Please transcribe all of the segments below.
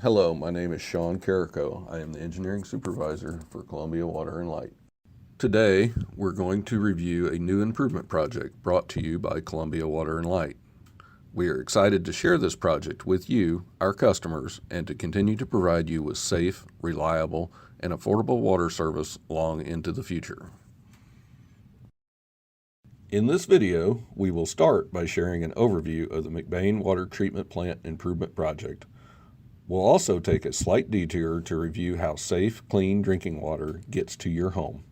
Hello, my name is Sean Carrico. I am the Engineering Supervisor for Columbia Water and Light. Today, we're going to review a new improvement project brought to you by Columbia Water and Light. We are excited to share this project with you, our customers, and to continue to provide you with safe, reliable, and affordable water service long into the future. In this video, we will start by sharing an overview of the McBaine Water Treatment Plant Improvement Project. We'll also take a slight detour to review how safe, clean drinking water gets to your home.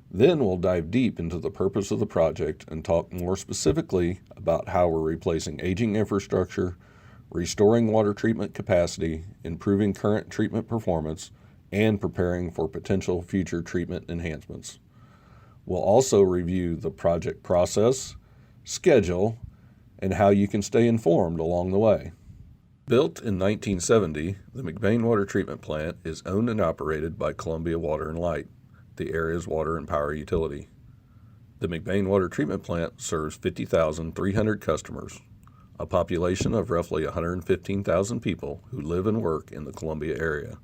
Then we'll dive deep into the purpose of the project and talk more specifically about how we're replacing aging infrastructure, restoring water treatment capacity, improving current treatment performance, and preparing for potential future treatment enhancements. We'll also review the project process, schedule, and how you can stay informed along the way. Built in 1970, the McBaine Water Treatment Plant is owned and operated by Columbia Water and Light, the area's water and power utility. The McBaine Water Treatment Plant serves 50,300 customers, a population of roughly 115,000 people who live and work in the Columbia area.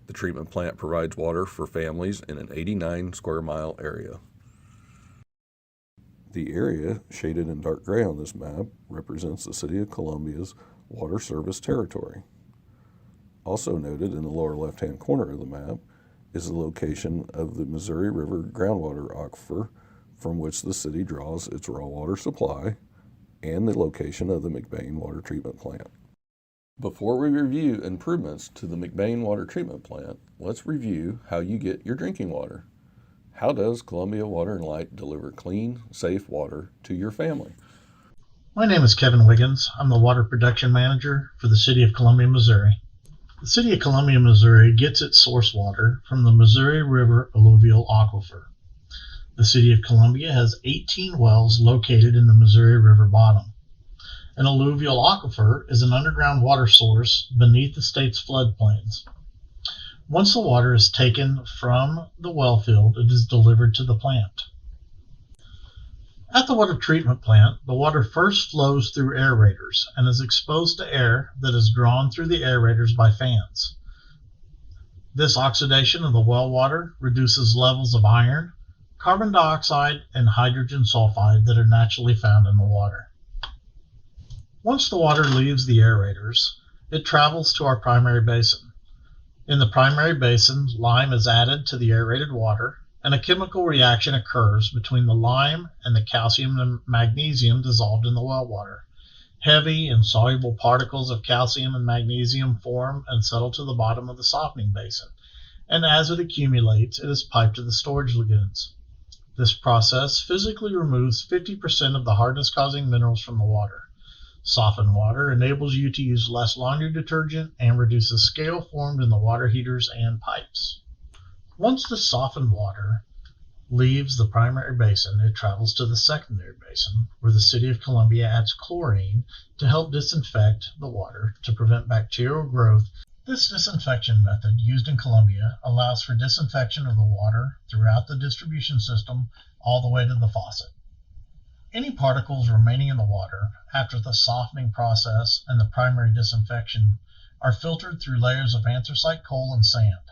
The treatment plant provides water for families in an 89 square mile area. The area, shaded in dark gray on this map, represents the City of Columbia's water service territory. Also noted in the lower left-hand corner of the map is the location of the Missouri River groundwater aquifer from which the city draws its raw water supply, and the location of the McBaine Water Treatment Plant. Before we review improvements to the McBaine Water Treatment Plant, let's review how you get your drinking water. How does Columbia Water and Light deliver clean, safe water to your family? My name is Kevin Wiggins. I'm the Water Production Manager for the City of Columbia, Missouri. The City of Columbia, Missouri gets its source water from the Missouri River alluvial aquifer. The City of Columbia has 18 wells located in the Missouri River bottom. An alluvial aquifer is an underground water source beneath the state's floodplains. Once the water is taken from the well field, it is delivered to the plant. At the water treatment plant, the water first flows through aerators and is exposed to air that is drawn through the aerators by fans. This oxidation of the well water reduces levels of iron, carbon dioxide, and hydrogen sulfide that are naturally found in the water. Once the water leaves the aerators, it travels to our primary basin. In the primary basin, lime is added to the aerated water, and a chemical reaction occurs between the lime and the calcium and magnesium dissolved in the well water. Heavy and soluble particles of calcium and magnesium form and settle to the bottom of the softening basin, and as it accumulates, it is piped to the storage lagoons. This process physically removes 50% of the hardness-causing minerals from the water. Softened water enables you to use less laundry detergent and reduces scale formed in the water heaters and pipes. Once the softened water leaves the primary basin, it travels to the secondary basin, where the City of Columbia adds chlorine to help disinfect the water to prevent bacterial growth. This disinfection method used in Columbia allows for disinfection of the water throughout the distribution system all the way to the faucet. Any particles remaining in the water after the softening process and the primary disinfection are filtered through layers of anthracite coal and sand.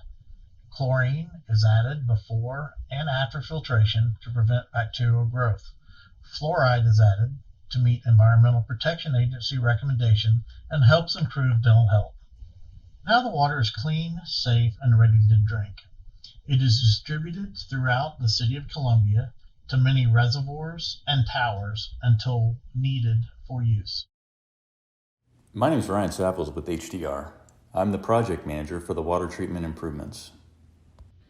Chlorine is added before and after filtration to prevent bacterial growth. Fluoride is added to meet Environmental Protection Agency recommendation and helps improve dental health. Now the water is clean, safe, and ready to drink. It is distributed throughout the City of Columbia to many reservoirs and towers until needed for use. My name is Ryan Sapples with HDR. I'm the project manager for the water treatment improvements.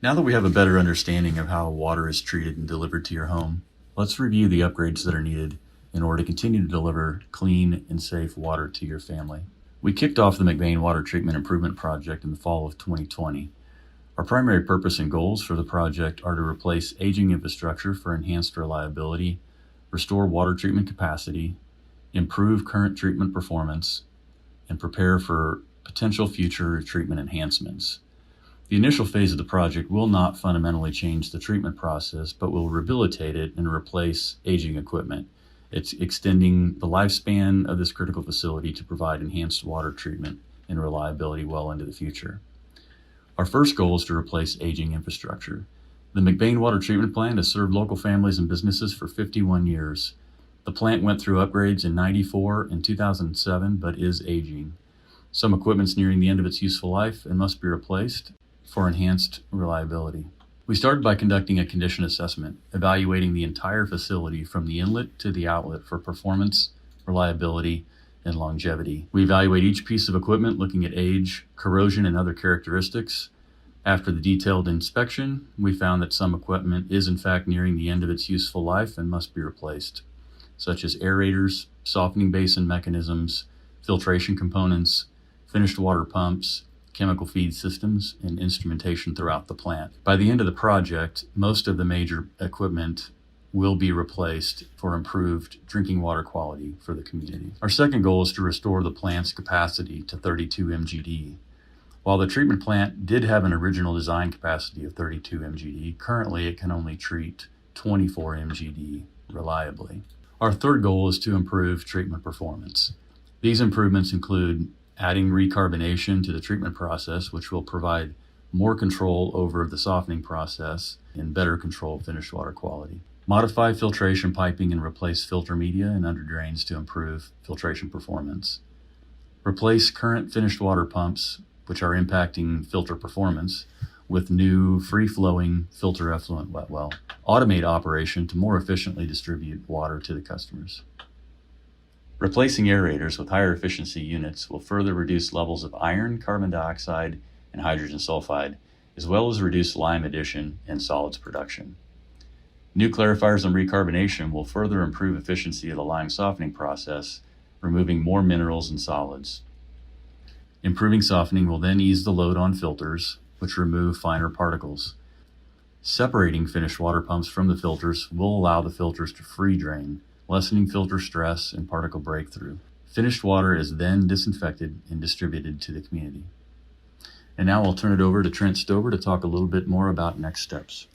Now that we have a better understanding of how water is treated and delivered to your home, let's review the upgrades that are needed in order to continue to deliver clean and safe water to your family. We kicked off the McBaine Water Treatment Improvement Project in the fall of 2020. Our primary purpose and goals for the project are to replace aging infrastructure for enhanced reliability, restore water treatment capacity, improve current treatment performance, and prepare for potential future treatment enhancements. The initial phase of the project will not fundamentally change the treatment process, but will rehabilitate it and replace aging equipment. It's extending the lifespan of this critical facility to provide enhanced water treatment and reliability well into the future. Our first goal is to replace aging infrastructure. The McBaine Water Treatment Plant has served local families and businesses for 51 years. The plant went through upgrades in '94 and 2007, but is aging. Some equipment's nearing the end of its useful life and must be replaced for enhanced reliability. We started by conducting a condition assessment, evaluating the entire facility from the inlet to the outlet for performance, reliability, and longevity. We evaluate each piece of equipment looking at age, corrosion, and other characteristics. After the detailed inspection, we found that some equipment is in fact nearing the end of its useful life and must be replaced, such as aerators, softening basin mechanisms, filtration components, finished water pumps, chemical feed systems, and instrumentation throughout the plant. By the end of the project, most of the major equipment will be replaced for improved drinking water quality for the community. Our second goal is to restore the plant's capacity to 32 MGD. While the treatment plant did have an original design capacity of 32 MGD, currently it can only treat 24 MGD reliably. Our third goal is to improve treatment performance. These improvements include adding recarbonation to the treatment process, which will provide more control over the softening process and better control finished water quality. Modify filtration piping and replace filter media and under drains to improve filtration performance. Replace current finished water pumps, which are impacting filter performance, with new free-flowing filter effluent wet well. Automate operation to more efficiently distribute water to the customers. Replacing aerators with higher efficiency units will further reduce levels of iron, carbon dioxide, and hydrogen sulfide, as well as reduce lime addition and solids production. New clarifiers and recarbonation will further improve efficiency of the lime softening process, removing more minerals and solids. Improving softening will then ease the load on filters, which remove finer particles. Separating finished water pumps from the filters will allow the filters to free drain, lessening filter stress and particle breakthrough. Finished water is then disinfected and distributed to the community. And now I'll turn it over to Trent Stober to talk a little bit more about next steps.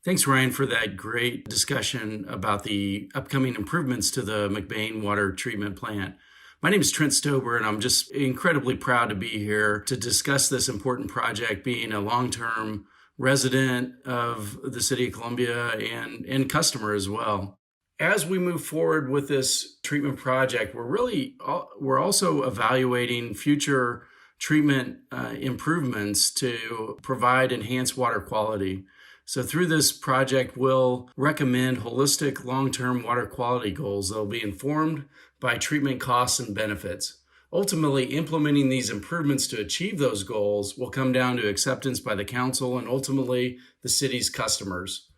Thanks, Ryan, for that great discussion about the upcoming improvements to the McBaine Water Treatment Plant. My name is Trent Stober, and I'm just incredibly proud to be here to discuss this important project, being a long-term resident of the City of Columbia and customer as well. As we move forward with this treatment project, we're also evaluating future treatment improvements to provide enhanced water quality. So through this project, we'll recommend holistic long-term water quality goals that will be informed by treatment costs and benefits. Ultimately, implementing these improvements to achieve those goals will come down to acceptance by the council and ultimately the city's customers.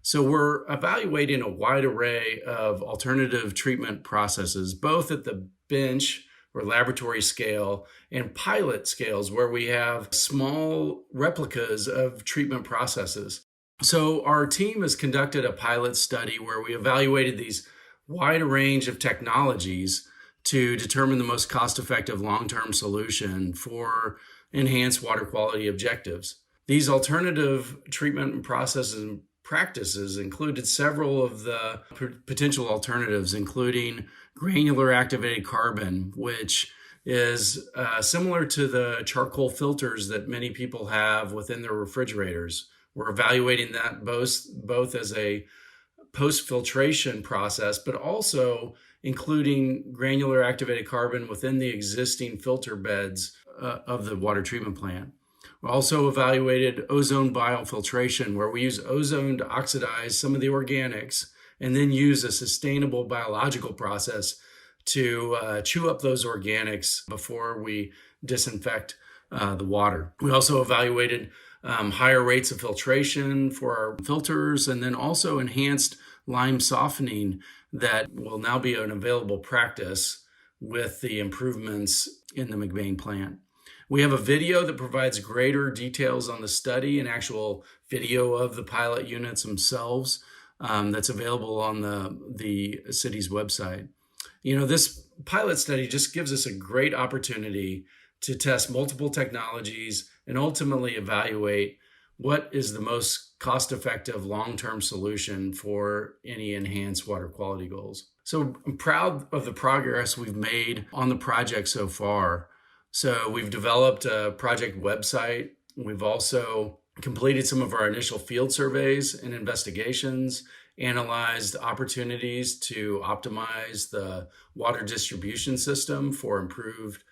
So we're evaluating a wide array of alternative treatment processes, both at the bench or laboratory scale and pilot scales where we have small replicas of treatment processes. So our team has conducted a pilot study where we evaluated these wide range of technologies to determine the most cost-effective long-term solution for enhanced water quality objectives. These alternative treatment processes and practices included several of the potential alternatives, including granular activated carbon, which is similar to the charcoal filters that many people have within their refrigerators. We're evaluating that both as a post-filtration process, but also including granular activated carbon within the existing filter beds of the water treatment plant. We also evaluated ozone biofiltration, where we use ozone to oxidize some of the organics and then use a sustainable biological process to chew up those organics before we disinfect the water. We also evaluated higher rates of filtration for our filters, and then also enhanced lime softening that will now be an available practice with the improvements in the McBaine plant. We have a video that provides greater details on the study, an actual video of the pilot units themselves that's available on the city's website. This pilot study just gives us a great opportunity to test multiple technologies and ultimately evaluate what is the most cost-effective long-term solution for any enhanced water quality goals. So I'm proud of the progress we've made on the project so far. So we've developed a project website. We've also completed some of our initial field surveys and investigations, analyzed opportunities to optimize the water distribution system for improved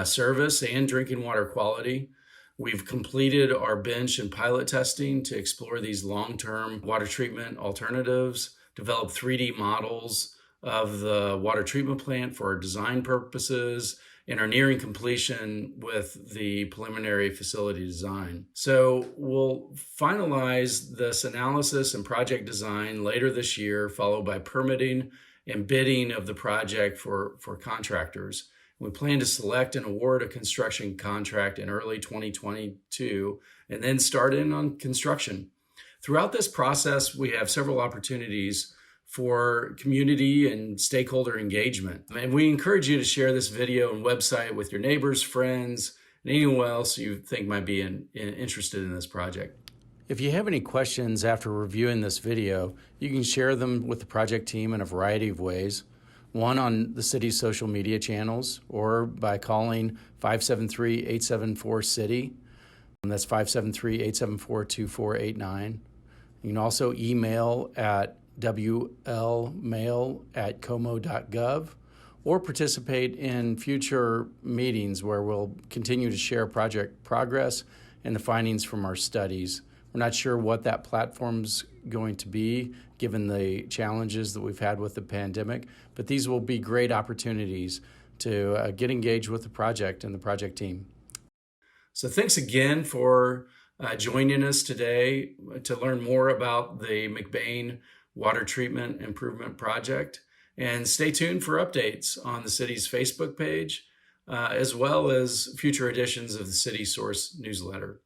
service and drinking water quality. We've completed our bench and pilot testing to explore these long-term water treatment alternatives, developed 3D models of the water treatment plant for our design purposes, and are nearing completion with the preliminary facility design. So we'll finalize this analysis and project design later this year, followed by permitting and bidding of the project for contractors. We plan to select and award a construction contract in early 2022 and then start in on construction. Throughout this process, we have several opportunities for community and stakeholder engagement. And we encourage you to share this video and website with your neighbors, friends, and anyone else you think might be interested in this project. If you have any questions after reviewing this video, you can share them with the project team in a variety of ways. One, on the city's social media channels, or by calling 573-874-CITY. That's 573-874-2489. You can also email at wlmail@como.gov, or participate in future meetings where we'll continue to share project progress and the findings from our studies. We're not sure what that platform's going to be, given the challenges that we've had with the pandemic, but these will be great opportunities to get engaged with the project and the project team. So thanks again for joining us today to learn more about the McBaine Water Treatment Improvement Project. And stay tuned for updates on the city's Facebook page, as well as future editions of the City Source newsletter.